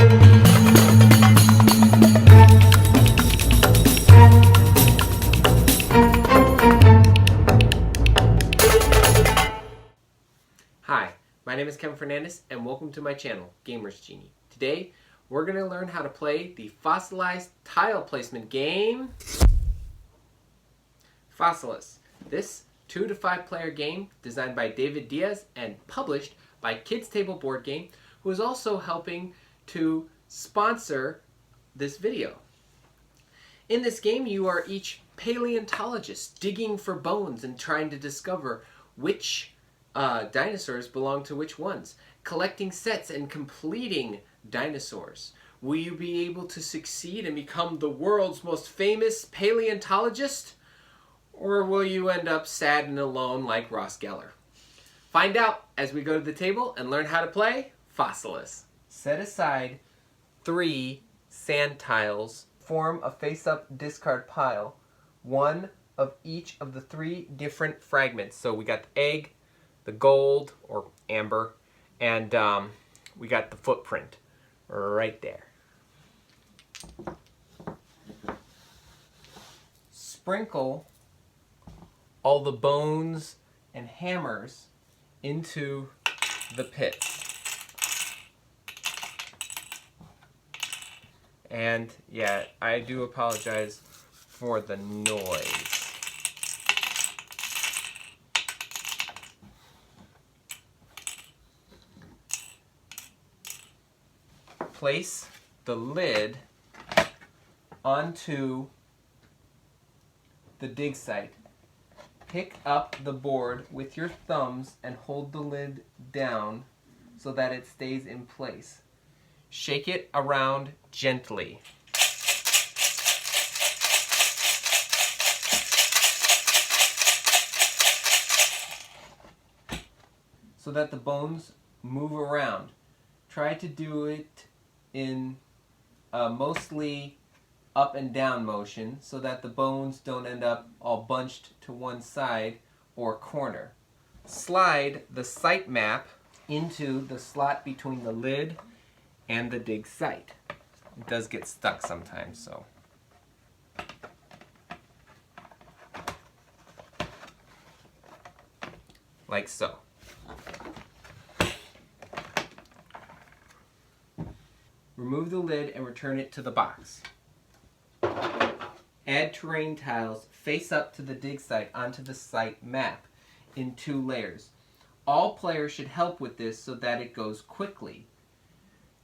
Hi, my name is Kevin Fernandez and welcome to my channel, Gamers Genie. Today, we're going to learn how to play the fossilized tile placement game, Fossilis. This 2 to 5 player game designed by David Diaz and published by Kids Table Board Game, who is also helping to sponsor this video. In this game, you are each paleontologists digging for bones and trying to discover which dinosaurs belong to which ones, collecting sets and completing dinosaurs. Will you be able to succeed and become the world's most famous paleontologist? Or will you end up sad and alone like Ross Geller? Find out as we go to the table and learn how to play Fossilis. Set aside 3 sand tiles, form a face-up discard pile, one of each of the 3 different fragments. So we got the egg, the gold or amber, and we got the footprint right there. Sprinkle all the bones and hammers into the pits. And yeah, I do apologize for the noise. Place the lid onto the dig site. Pick up the board with your thumbs and hold the lid down so that it stays in place. Shake it around gently. So that the bones move around. Try to do it in mostly up and down motion so that the bones don't end up all bunched to one side or corner. Slide the site map into the slot between the lid and the dig site. It does get stuck sometimes, so. Like so. Remove the lid and return it to the box. Add terrain tiles face up to the dig site onto the site map in 2 layers. All players should help with this so that it goes quickly.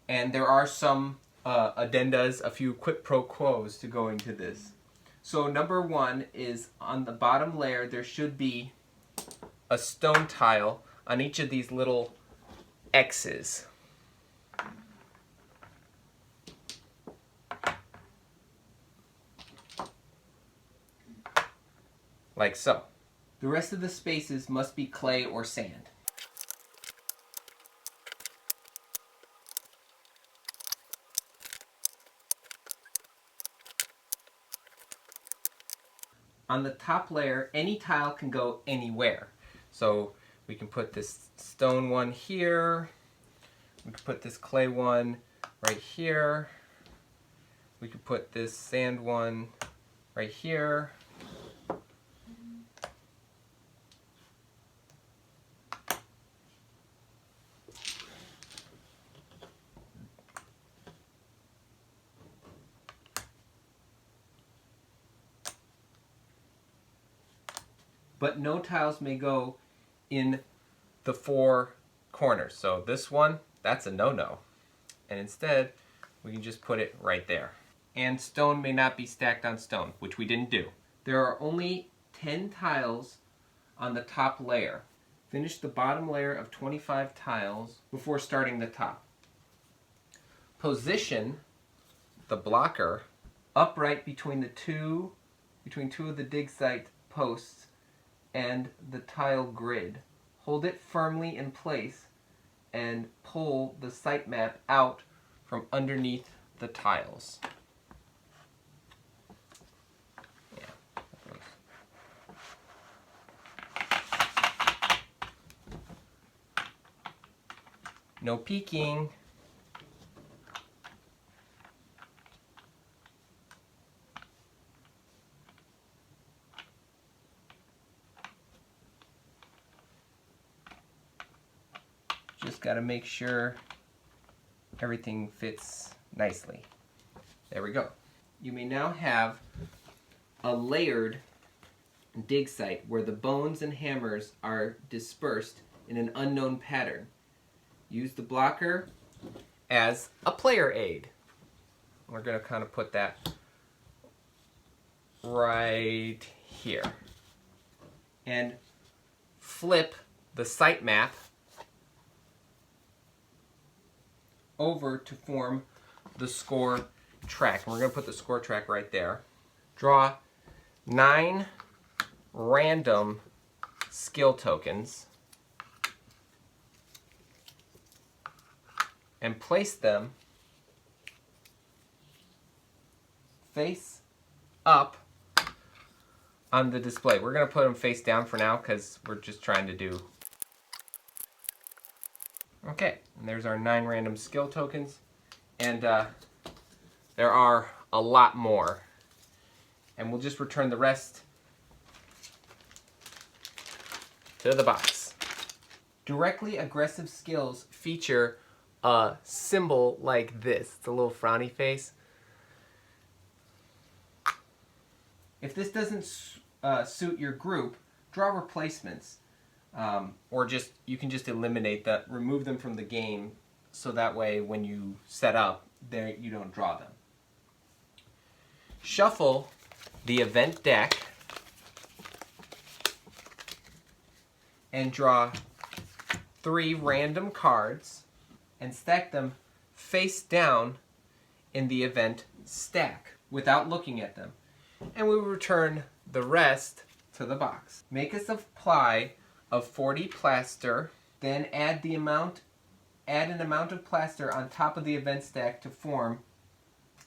And there are some addendas, a few quid pro quos to go into this. So number 1 is on the bottom layer there should be a stone tile on each of these little X's. Like so. The rest of the spaces must be clay or sand. On the top layer, any tile can go anywhere. So we can put this stone one here. We can put this clay one right here. We could put this sand one right here. But no tiles may go in the 4 corners. So this one, that's a no-no. And instead, we can just put it right there. And stone may not be stacked on stone, which we didn't do. There are only 10 tiles on the top layer. Finish the bottom layer of 25 tiles before starting the top. Position the blocker upright between two of the dig site posts and the tile grid. Hold it firmly in place and pull the site map out from underneath the tiles. No peeking. Just got to make sure everything fits nicely. There we go. You may now have a layered dig site where the bones and hammers are dispersed in an unknown pattern. Use the blocker as a player aid. We're going to kind of put that right here. And flip the site map over to form the score track. And we're going to put the score track right there. Draw 9 random skill tokens and place them face up on the display. We're going to put them face down for now because we're just trying to do... Okay, and there's our 9 random skill tokens. And there are a lot more. And we'll just return the rest to the box. Directly aggressive skills feature a symbol like this. It's a little frowny face. If this doesn't suit your group, draw replacements. Or you can just eliminate that, remove them from the game, so that way when you set up, you don't draw them. Shuffle the event deck and draw 3 random cards and stack them face down in the event stack without looking at them. And we will return the rest to the box. Make a supply of 40 plaster, then add an amount of plaster on top of the event stack to form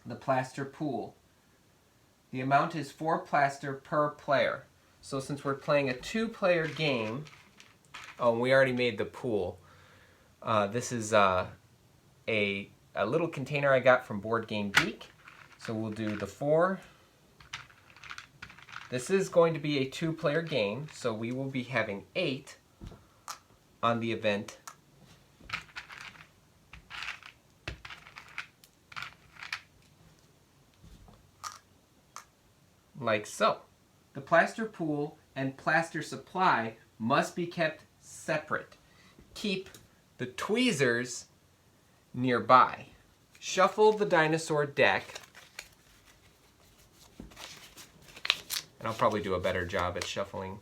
the plaster pool. The amount is 4 plaster per player. So since we're playing a 2-player game, oh, we already made the pool. This is a little container I got from Board Game Geek. So we'll do the 4. This is going to be a 2-player game, so we will be having 8 on the event. Like so. The plaster pool and plaster supply must be kept separate. Keep the tweezers nearby. Shuffle the dinosaur deck. And I'll probably do a better job at shuffling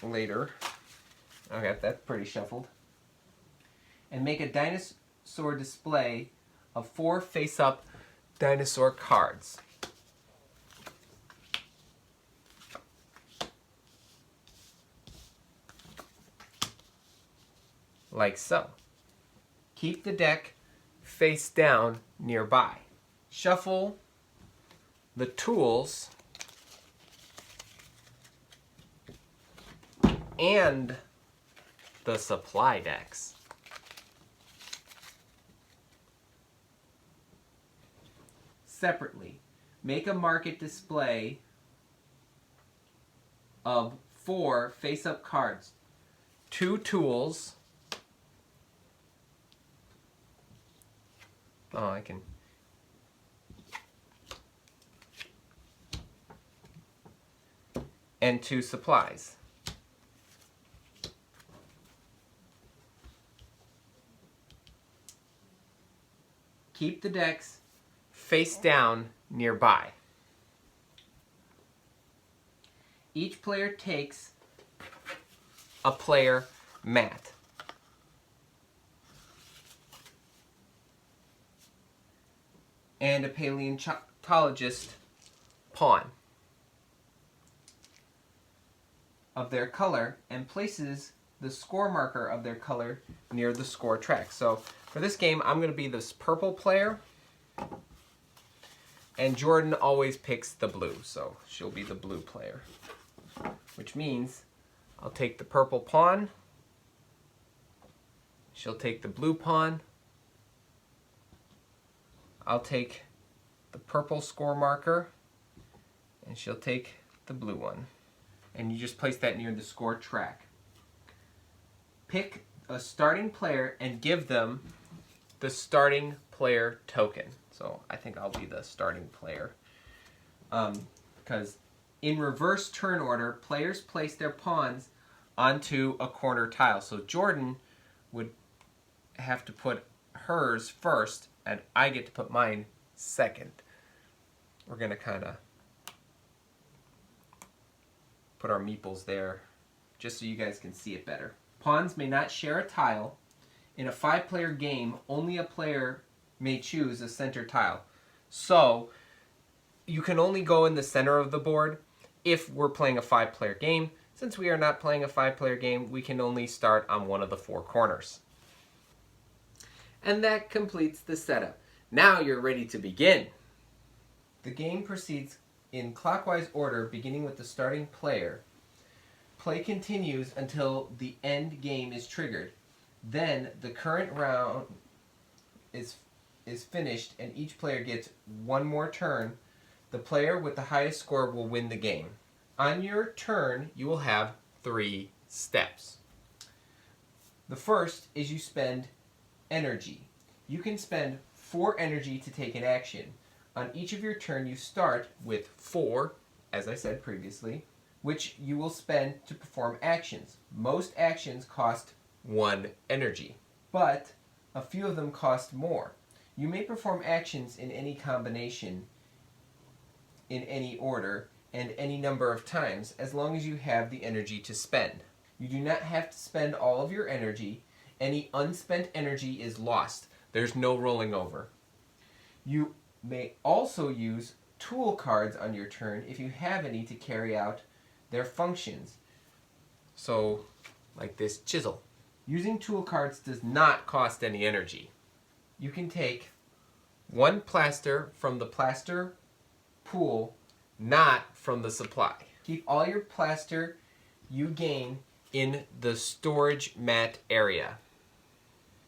later. Okay, that's pretty shuffled. And make a dinosaur display of 4 face-up dinosaur cards. Like so. Keep the deck face down nearby. Shuffle the tools and the supply decks. Separately, make a market display of 4 face-up cards, 2 tools. Oh, I can. And 2 supplies. Keep the decks face down nearby. Each player takes a player mat. And a paleontologist pawn of their color and places the score marker of their color near the score track. So for this game, I'm going to be this purple player, and Jordan always picks the blue, so she'll be the blue player. Which means I'll take the purple pawn, she'll take the blue pawn, I'll take the purple score marker, and she'll take the blue one. And you just place that near the score track. pick a starting player and give them the starting player token. So I think I'll be the starting player. Because in reverse turn order, players place their pawns onto a corner tile. So Jordan would have to put hers first, and I get to put mine second. We're going to kind of put our meeples there just so you guys can see it better. Pawns may not share a tile. In a 5-player game, only a player may choose a center tile. So you can only go in the center of the board if we're playing a 5-player game. Since we are not playing a 5-player game, we can only start on one of the 4 corners. And that completes the setup. Now you're ready to begin. The game proceeds in clockwise order, beginning with the starting player. Play continues until the end game is triggered. Then the current round is finished and each player gets one more turn. The player with the highest score will win the game. On your turn, you will have 3 steps. The first is you spend energy. You can spend 4 energy to take an action. On each of your turn, you start with 4, as I said previously, which you will spend to perform actions. Most actions cost 1 energy, but a few of them cost more. You may perform actions in any combination, in any order, and any number of times, as long as you have the energy to spend. You do not have to spend all of your energy. Any unspent energy is lost. There's no rolling over. You may also use tool cards on your turn if you have any to carry out their functions. So, like this chisel. Using tool cards does not cost any energy. You can take 1 plaster from the plaster pool, not from the supply. Keep all your plaster you gain in the storage mat area.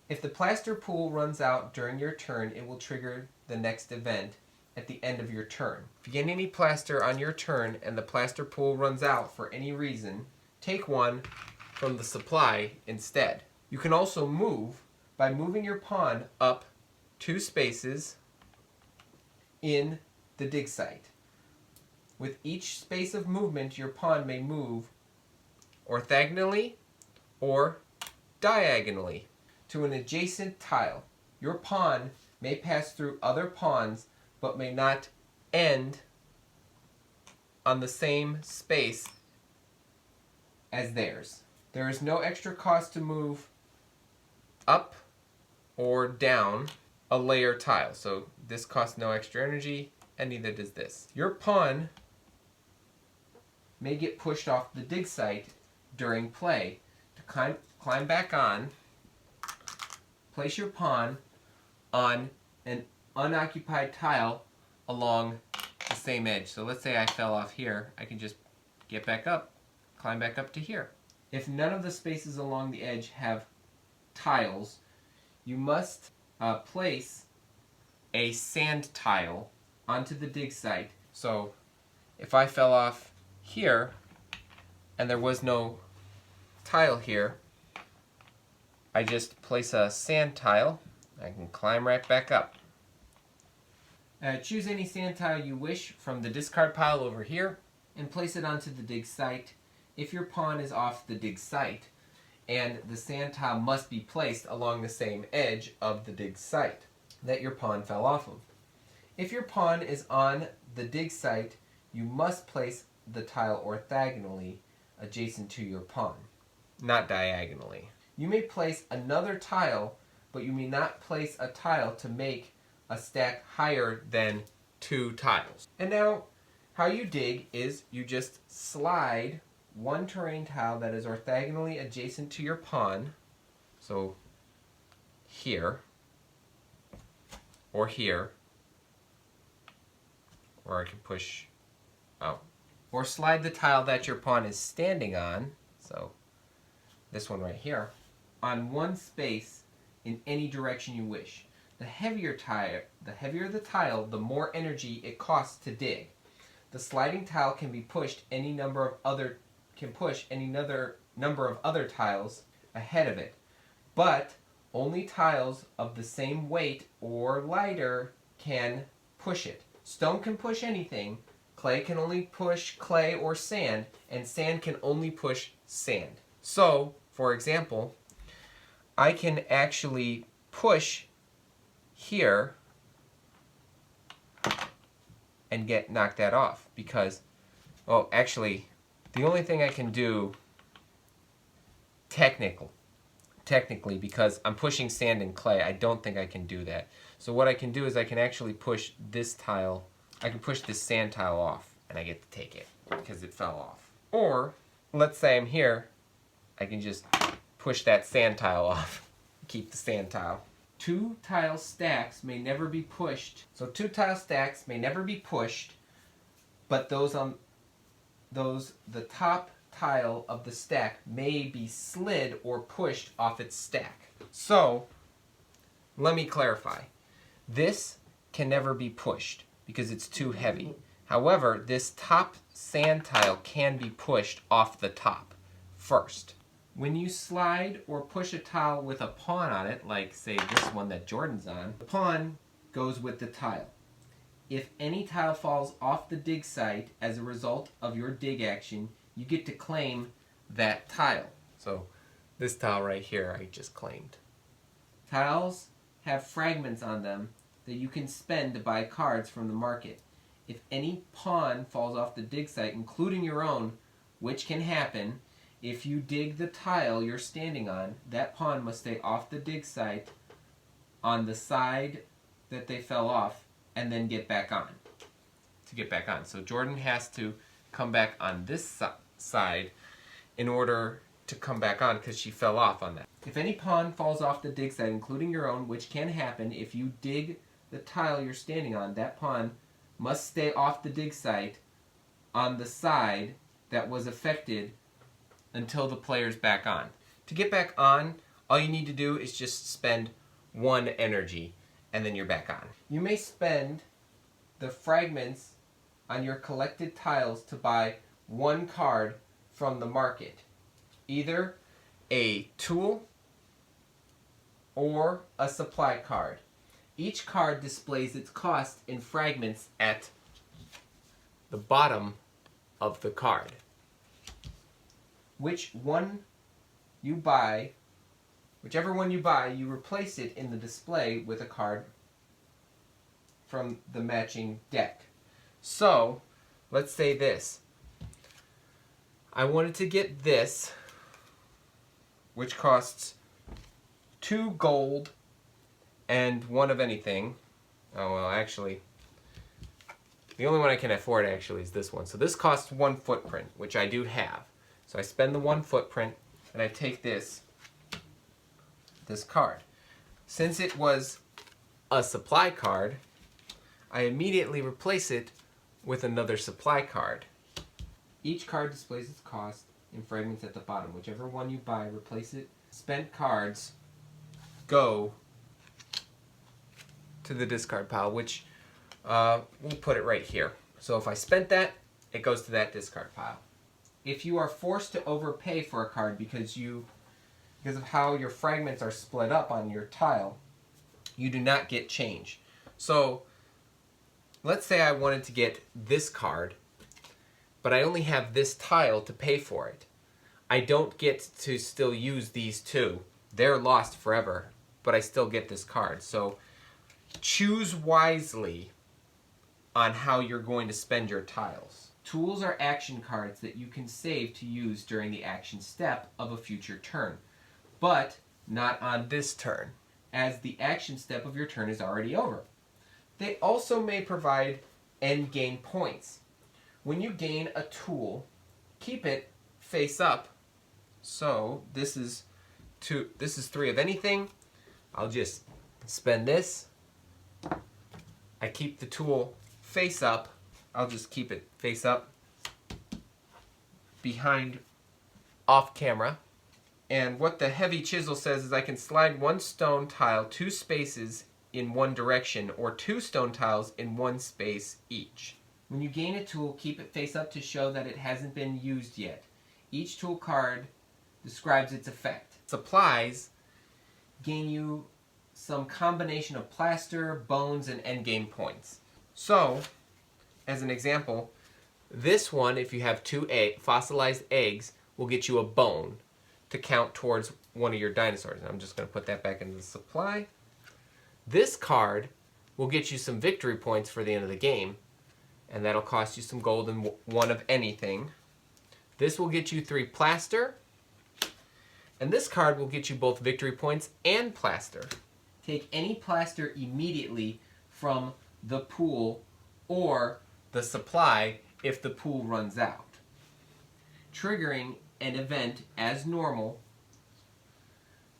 If the plaster pool runs out during your turn, it will trigger the next event at the end of your turn. If you get any plaster on your turn and the plaster pool runs out for any reason, take 1 from the supply instead. You can also move by moving your pawn up 2 spaces in the dig site. With each space of movement, your pawn may move orthogonally or diagonally to an adjacent tile. Your pawn may pass through other pawns but may not end on the same space as theirs. There is no extra cost to move up or down a layer tile. So this costs no extra energy, and neither does this. Your pawn may get pushed off the dig site during play. To climb back on, place your pawn on an unoccupied tile along the same edge. So let's say I fell off here. I can just get back up, climb back up to here. If none of the spaces along the edge have tiles, you must place a sand tile onto the dig site. So if I fell off here and there was no tile here, I just place a sand tile. I can climb right back up. Choose any sand tile you wish from the discard pile over here and place it onto the dig site. If your pawn is off the dig site, and the sand tile must be placed along the same edge of the dig site that your pawn fell off of. If your pawn is on the dig site, you must place the tile orthogonally adjacent to your pawn, not diagonally. You may place another tile, but you may not place a tile to make a stack higher than 2 tiles. And now, how you dig is you just slide 1 terrain tile that is orthogonally adjacent to your pawn, so here, or here, or I can push out. Or slide the tile that your pawn is standing on, so this one right here, on 1 space in any direction you wish. The heavier the tile, the more energy it costs to dig. The sliding tile can be pushed any number of other tiles ahead of it. But only tiles of the same weight or lighter can push it. Stone can push anything, clay can only push clay or sand, and sand can only push sand. So, for example, I can actually push here and get knocked that off because, well, actually, the only thing I can do technically, because I'm pushing sand and clay, I don't think I can do that. So what I can do is I can actually push this tile, I can push this sand tile off, and I get to take it because it fell off. Or, let's say I'm here, I can just push that sand tile off, keep the sand tile. 2 tile stacks may never be pushed. So 2 tile stacks may never be pushed, but the top tile of the stack may be slid or pushed off its stack. So, let me clarify. This can never be pushed because it's too heavy. However, this top sand tile can be pushed off the top first. When you slide or push a tile with a pawn on it, like say this one that Jordan's on, the pawn goes with the tile. If any tile falls off the dig site as a result of your dig action, you get to claim that tile. So this tile right here I just claimed. Tiles have fragments on them that you can spend to buy cards from the market. If any pawn falls off the dig site, including your own, which can happen, if you dig the tile you're standing on, that pawn must stay off the dig site on the side that they fell off and then get back on. To get back on. So Jordan has to come back on this side in order to come back on because she fell off on that. If any pawn falls off the dig site, including your own, which can happen if you dig the tile you're standing on, that pawn must stay off the dig site on the side that was affected until the player's back on. To get back on, all you need to do is just spend 1 energy and then you're back on. You may spend the fragments on your collected tiles to buy 1 card from the market. Either a tool or a supply card. Each card displays its cost in fragments at the bottom of the card. Whichever one you buy, you replace it in the display with a card from the matching deck. So, let's say this. I wanted to get this, which costs 2 gold and 1 of anything. Oh, well, actually, the only one I can afford actually is this one. So this costs 1 footprint, which I do have. So I spend the 1 footprint, and I take this card. Since it was a supply card, I immediately replace it with another supply card. Each card displays its cost in fragments at the bottom. Whichever one you buy, replace it. Spent cards go to the discard pile, which we'll put it right here. So if I spent that, it goes to that discard pile. If you are forced to overpay for a card because of how your fragments are split up on your tile, you do not get change. So let's say I wanted to get this card, but I only have this tile to pay for it. I don't get to still use these 2. They're lost forever, but I still get this card. So choose wisely on how you're going to spend your tiles. Tools are action cards that you can save to use during the action step of a future turn, but not on this turn, as the action step of your turn is already over. They also may provide end game points. When you gain a tool, keep it face up. So this is 3 of anything. I'll just spend this. I keep the tool face up. I'll just keep it face up behind off camera. And what the heavy chisel says is I can slide 1 stone tile 2 spaces in 1 direction or 2 stone tiles in 1 space each. When you gain a tool, keep it face up to show that it hasn't been used yet. Each tool card describes its effect. supplies gain you some combination of plaster, bones, and endgame points. So, as an example, this one, if you have 2 fossilized eggs, will get you a bone to count towards one of your dinosaurs. And I'm just going to put that back into the supply. This card will get you some victory points for the end of the game, and that'll cost you some gold and 1 of anything. This will get you 3 plaster, and this card will get you both victory points and plaster. Take any plaster immediately from the pool or the supply if the pool runs out, triggering an event as normal.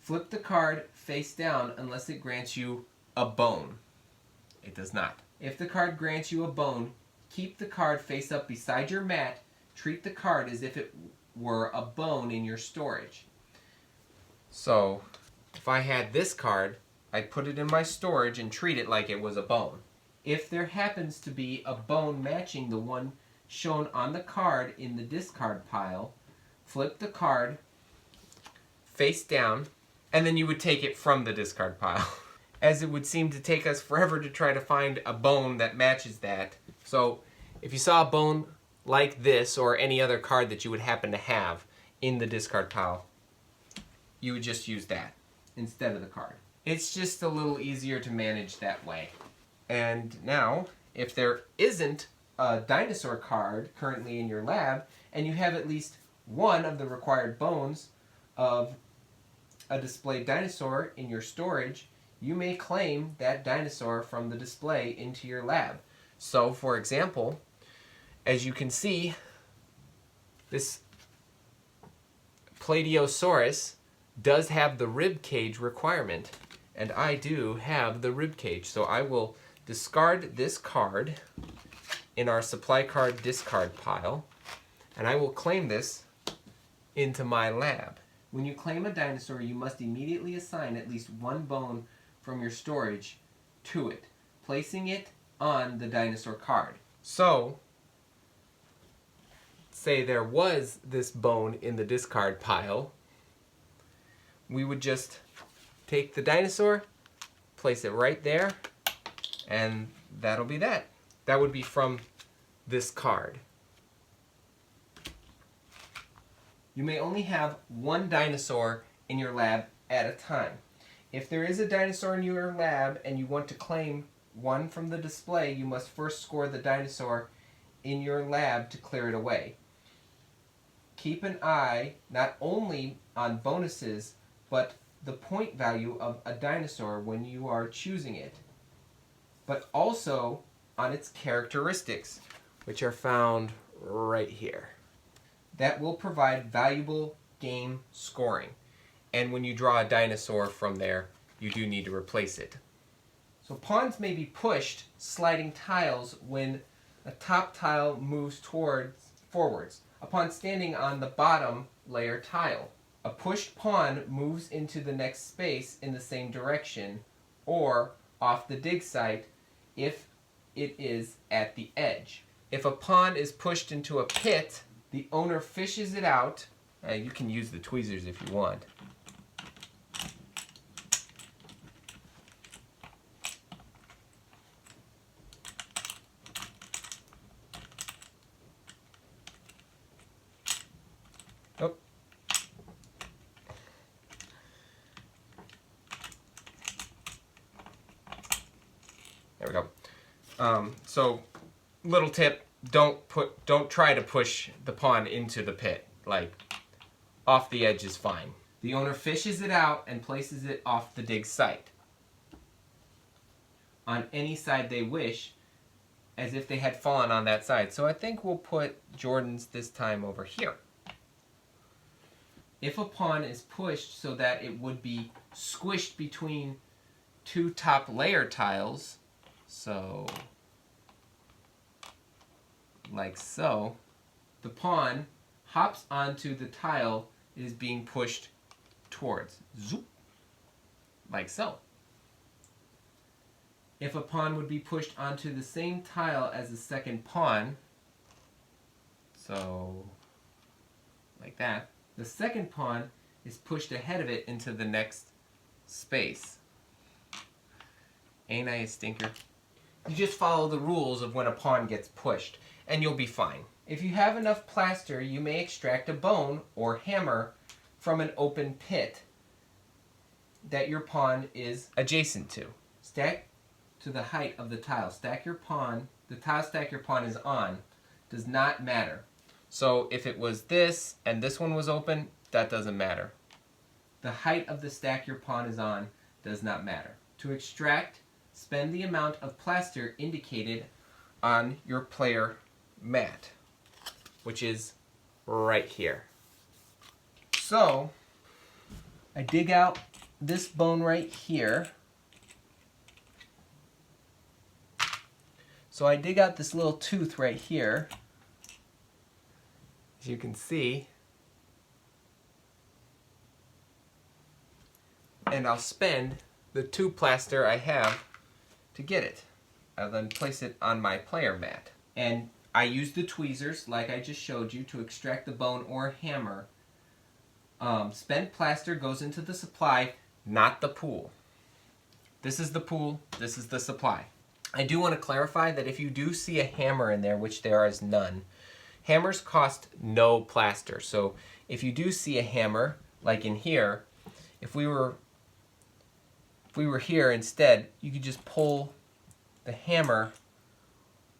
Flip the card face down unless it grants you a bone. It does not. If the card grants you a bone, keep the card face up beside your mat. Treat the card as if it were a bone in your storage. So, if I had this card, I'd put it in my storage and treat it like it was a bone. If there happens to be a bone matching the one shown on the card in the discard pile, flip the card face down, and then you would take it from the discard pile. As it would seem to take us forever to try to find a bone that matches that. So, if you saw a bone like this or any other card that you would happen to have in the discard pile, you would just use that instead of the card. It's just a little easier to manage that way. And now, if there isn't a dinosaur card currently in your lab, and you have at least one of the required bones of a displayed dinosaur in your storage, you may claim that dinosaur from the display into your lab. So, for example, as you can see, this Plateosaurus does have the rib cage requirement, and I do have the rib cage. So I will discard this card in our supply card discard pile, and I will claim this into my lab. When you claim a dinosaur, you must immediately assign at least 1 bone from your storage to it, placing it on the dinosaur card. So, say there was this bone in the discard pile, we would just take the dinosaur, place it right there, and that'll be that. That would be from this card. You may only have 1 dinosaur in your lab at a time. If there is a dinosaur in your lab and you want to claim one from the display, you must first score the dinosaur in your lab to clear it away. Keep an eye not only on bonuses, but the point value of a dinosaur when you are choosing it, but also on its characteristics, which are found right here. That will provide valuable game scoring. And when you draw a dinosaur from there, you do need to replace it. So pawns may be pushed, sliding tiles, when a top tile moves forwards. Upon standing on the bottom layer tile, a pushed pawn moves into the next space in the same direction, or off the dig site if it is at the edge. If a pawn is pushed into a pit, the owner fishes it out. You can use the tweezers if you want. Oh. There we go. So, little tip: don't try to push the pawn into the pit. Like, off the edge is fine. The owner fishes it out and places it off the dig site on any side they wish, as if they had fallen on that side. So I think we'll put Jordan's this time over here. If a pawn is pushed so that it would be squished between 2 top layer tiles, so like so, the pawn hops onto the tile it is being pushed towards. Zoop. Like so. If a pawn would be pushed onto the same tile as the second pawn, so like that, the second pawn is pushed ahead of it into the next space. Ain't I a stinker? You just follow the rules of when a pawn gets pushed, and you'll be fine. If you have enough plaster, you may extract a bone or hammer from an open pit that your pawn is adjacent to. Stack to the height of the tile. Stack your pawn, the tile stack your pawn is on, does not matter. So if it was this and this one was open, that doesn't matter. The height of the stack your pawn is on does not matter. To extract, spend the amount of plaster indicated on your player mat, which is right here. So I dig out this bone right here. So I dig out this little tooth right here. As you can see. And I'll spend the 2 plaster I have to get it. I'll then place it on my player mat. And I use the tweezers, like I just showed you, to extract the bone or hammer. Spent plaster goes into the supply, not the pool. This is the pool, this is the supply. I do want to clarify that if you do see a hammer in there, which there is none, hammers cost no plaster. So if you do see a hammer, like in here, if we were here instead, you could just pull the hammer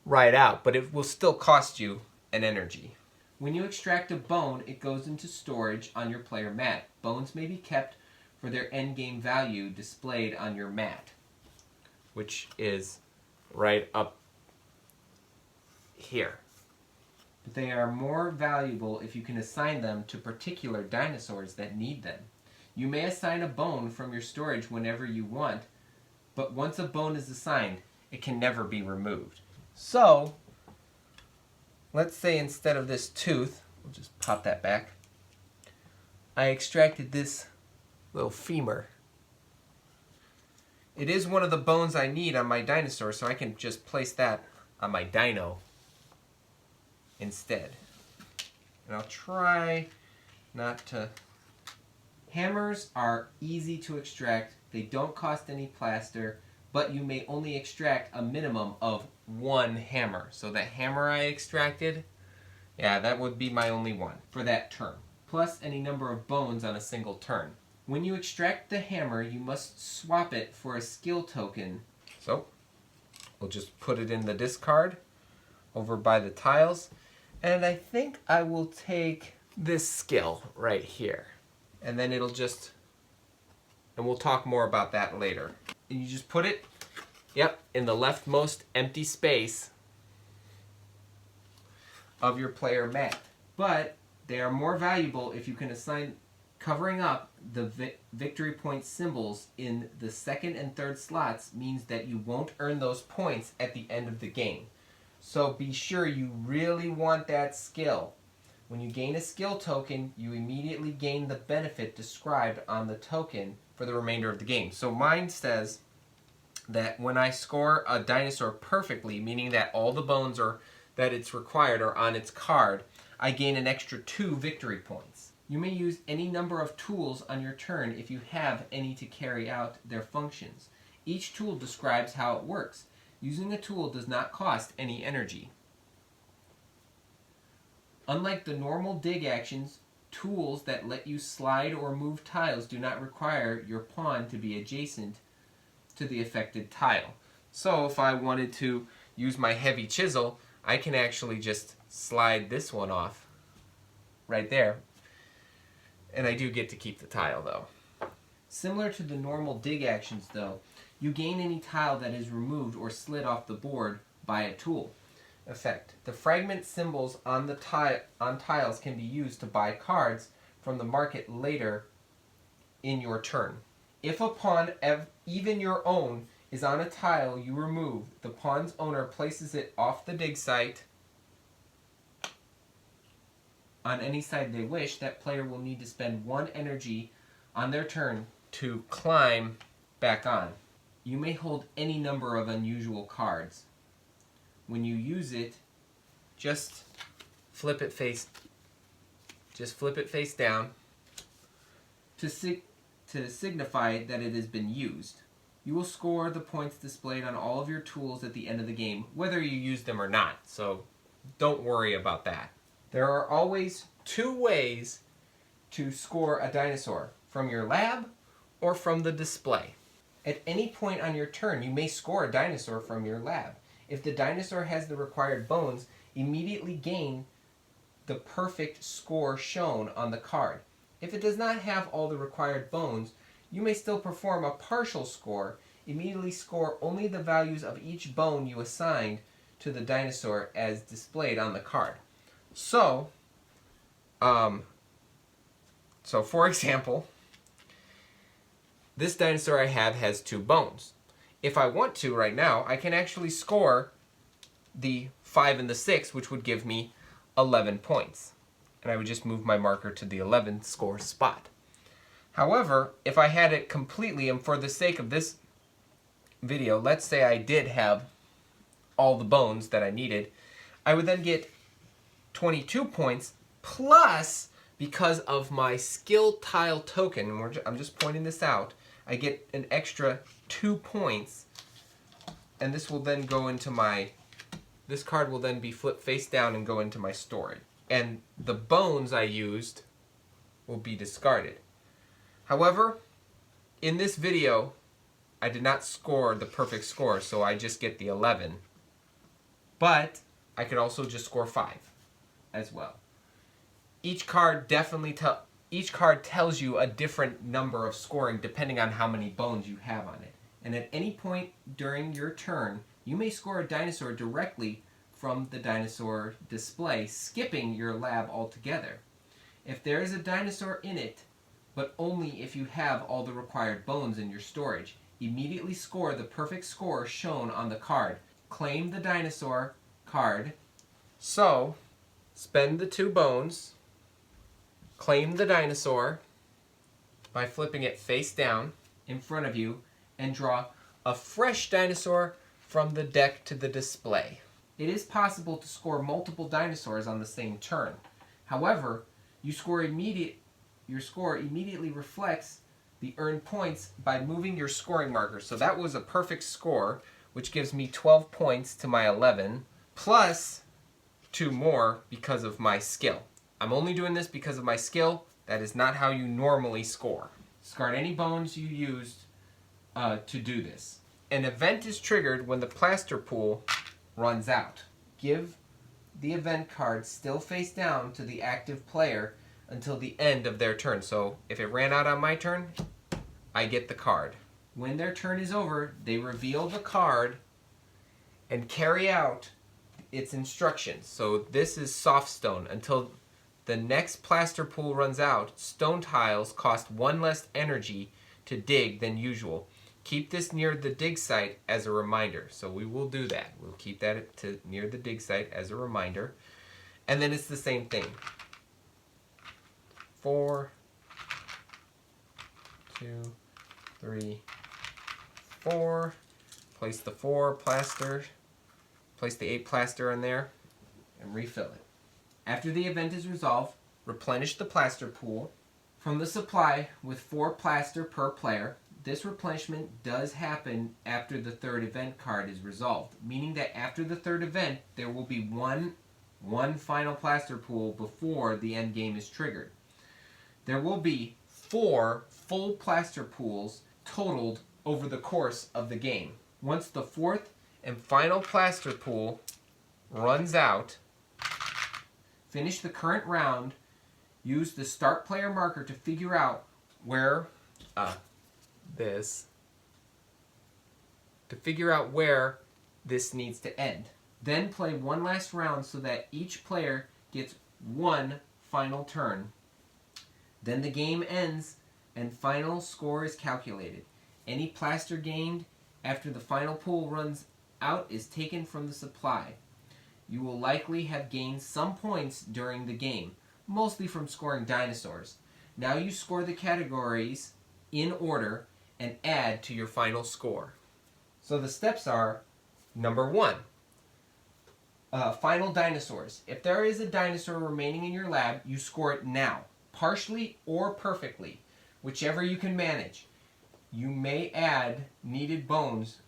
right out, but it will still cost you an energy. When you extract a bone, it goes into storage on your player mat. Bones may be kept for their endgame value displayed on your mat, which is right up here. But they are more valuable if you can assign them to particular dinosaurs that need them. You may assign a bone from your storage whenever you want, but once a bone is assigned, it can never be removed. So, let's say instead of this tooth, we'll just pop that back, I extracted this little femur. It is one of the bones I need on my dinosaur, so I can just place that on my dino instead. And I'll try not to... Hammers are easy to extract. They don't cost any plaster, but you may only extract a minimum of 1 hammer. So that hammer I extracted, yeah, that would be my only one for that turn, plus any number of bones on a single turn. When you extract the hammer, you must swap it for a skill token. So we'll just put it in the discard over by the tiles, and I think I will take this skill right here. And then it'll just, and we'll talk more about that later. And you just put it, yep, in the leftmost empty space of your player mat. But they are more valuable if you can assign covering up the victory point symbols in the 2nd and 3rd slots means that you won't earn those points at the end of the game. So be sure you really want that skill. When you gain a skill token, you immediately gain the benefit described on the token for the remainder of the game. So mine says that when I score a dinosaur perfectly, meaning that all the bones that it's required are on its card, I gain an extra 2 victory points. You may use any number of tools on your turn if you have any to carry out their functions. Each tool describes how it works. Using a tool does not cost any energy. Unlike the normal dig actions, tools that let you slide or move tiles do not require your pawn to be adjacent to the affected tile. So if I wanted to use my heavy chisel, I can actually just slide this one off right there. And I do get to keep the tile though. Similar to the normal dig actions though, you gain any tile that is removed or slid off the board by a tool. Effect. The fragment symbols on the tiles can be used to buy cards from the market later in your turn. If a pawn, even your own, is on a tile you remove, the pawn's owner places it off the dig site on any side they wish. That player will need to spend 1 energy on their turn to climb back on. You may hold any number of unusual cards. When you use it, just flip it face down to signify that it has been used. You will score the points displayed on all of your tools at the end of the game, whether you use them or not, so don't worry about that. There are always two ways to score a dinosaur, from your lab or from the display. At any point on your turn, you may score a dinosaur from your lab. If the dinosaur has the required bones, immediately gain the perfect score shown on the card. If it does not have all the required bones, you may still perform a partial score, immediately score only the values of each bone you assigned to the dinosaur as displayed on the card. So for example, this dinosaur I have has 2 bones. If I want to right now, I can actually score the 5 and the 6, which would give me 11 points. And I would just move my marker to the 11 score spot. However, if I had it completely, and for the sake of this video, let's say I did have all the bones that I needed, I would then get 22 points plus, because of my skill tile token, I'm just pointing this out, I get an extra 2 points, and this will then go into this card will then be flipped face down and go into my storage. And the bones I used will be discarded. However, in this video, I did not score the perfect score, so I just get the 11. But I could also just score 5 as well. Each card tells you a different number of scoring depending on how many bones you have on it. And at any point during your turn, you may score a dinosaur directly from the dinosaur display, skipping your lab altogether. If there is a dinosaur in it, but only if you have all the required bones in your storage, immediately score the perfect score shown on the card. Claim the dinosaur card. So, spend the 2 bones, claim the dinosaur by flipping it face down in front of you, and draw a fresh dinosaur from the deck to the display. It is possible to score multiple dinosaurs on the same turn. However, your score immediately reflects the earned points by moving your scoring marker. So that was a perfect score, which gives me 12 points to my 11, plus 2 more because of my skill. I'm only doing this because of my skill. That is not how you normally score. Discard any bones you used to do this. An event is triggered when the plaster pool runs out. Give the event card still face down to the active player until the end of their turn. So if it ran out on my turn, I get the card. When their turn is over, they reveal the card and carry out its instructions. So this is soft stone. Until the next plaster pool runs out, stone tiles cost 1 less energy to dig than usual. Keep this near the dig site as a reminder. So we will do that. We'll keep that near the dig site as a reminder. And then it's the same thing. 4, 2, 3, 4. Place the 4 plaster. Place the 8 plaster in there and refill it. After the event is resolved, replenish the plaster pool from the supply with 4 plaster per player. This replenishment does happen after the 3rd event card is resolved, meaning that after the 3rd event, there will be one final plaster pool before the end game is triggered. There will be 4 full plaster pools totaled over the course of the game. Once the 4th and final plaster pool runs out, finish the current round. Use the start player marker to figure out where this needs to end. Then play one last round so that each player gets 1 final turn. Then the game ends and final score is calculated. Any plaster gained after the final pool runs out is taken from the supply. You will likely have gained some points during the game, mostly from scoring dinosaurs. Now you score the categories in order and add to your final score. So the steps are, number 1, final dinosaurs. If there is a dinosaur remaining in your lab, you score it now, partially or perfectly, whichever you can manage. You may add needed bones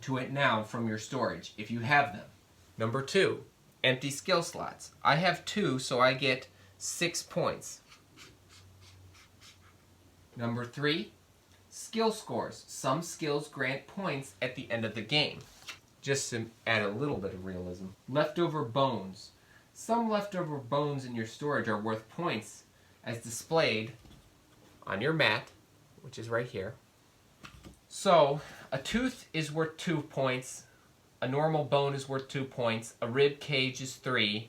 to it now from your storage, if you have them. Number 2, empty skill slots. I have 2, so I get 6 points. Number 3, skill scores. Some skills grant points at the end of the game. Just to add a little bit of realism. Leftover bones. Some leftover bones in your storage are worth points as displayed on your mat, which is right here. So, a tooth is worth 2 points, a normal bone is worth 2 points, a rib cage is 3,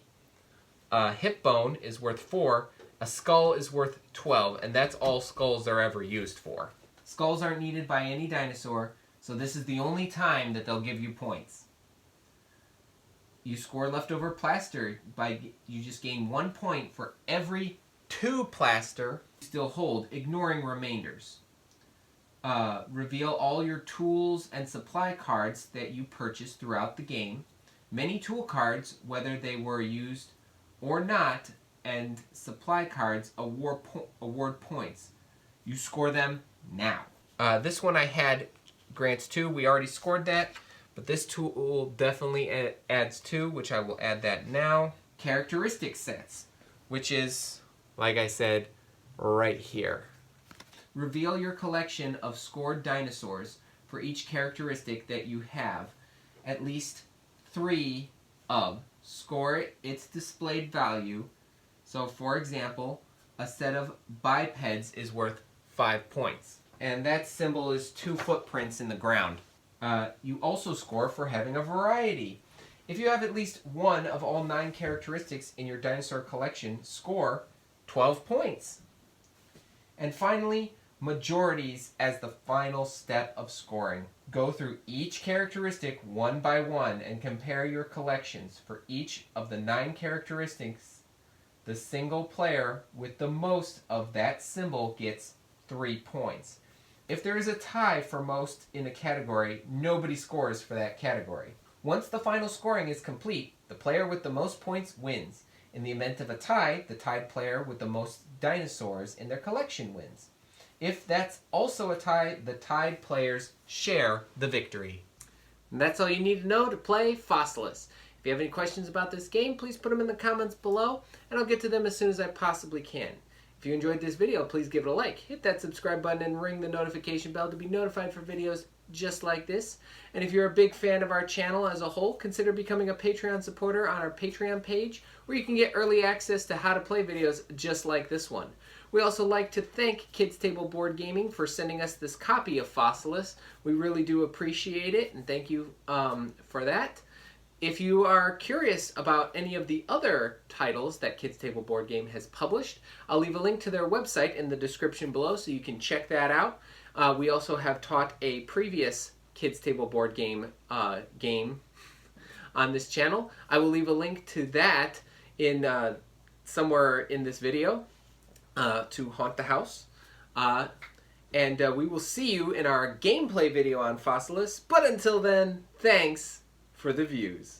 a hip bone is worth 4, a skull is worth 12, and that's all skulls are ever used for. Skulls aren't needed by any dinosaur, so this is the only time that they'll give you points. You score leftover plaster by you just gain 1 point for every 2 plaster you still hold, ignoring remainders. Reveal all your tools and supply cards that you purchased throughout the game. Many tool cards, whether they were used or not, and supply cards award points. You score them now. This one I had grants 2. We already scored that, but this tool definitely adds 2, which I will add that now. Characteristic sets, which is, like I said, right here. Reveal your collection of scored dinosaurs for each characteristic that you have. At least 3 of. Score its displayed value. So, for example, a set of bipeds is worth 5 points. And that symbol is 2 footprints in the ground. You also score for having a variety. If you have at least 1 of all 9 characteristics in your dinosaur collection, score 12 points. And finally, majorities as the final step of scoring. Go through each characteristic one by one and compare your collections. For each of the 9 characteristics, the single player with the most of that symbol gets 3 points. If there is a tie for most in a category, nobody scores for that category. Once the final scoring is complete, the player with the most points wins. In the event of a tie, the tied player with the most dinosaurs in their collection wins. If that's also a tie, the tied players share the victory. And that's all you need to know to play Fossilis. If you have any questions about this game, please put them in the comments below, and I'll get to them as soon as I possibly can. If you enjoyed this video, please give it a like, hit that subscribe button, and ring the notification bell to be notified for videos just like this. And if you're a big fan of our channel as a whole, consider becoming a Patreon supporter on our Patreon page, where you can get early access to how to play videos just like this one. We also like to thank Kids Table Board Gaming for sending us this copy of Fossilis. We really do appreciate it, and thank you for that. If you are curious about any of the other titles that Kids Table Board Game has published, I'll leave a link to their website in the description below so you can check that out. We also have taught a previous Kids Table Board Game game on this channel. I will leave a link to that in somewhere in this video to Haunt the House. And we will see you in our gameplay video on Fossilis. But until then, thanks for the views.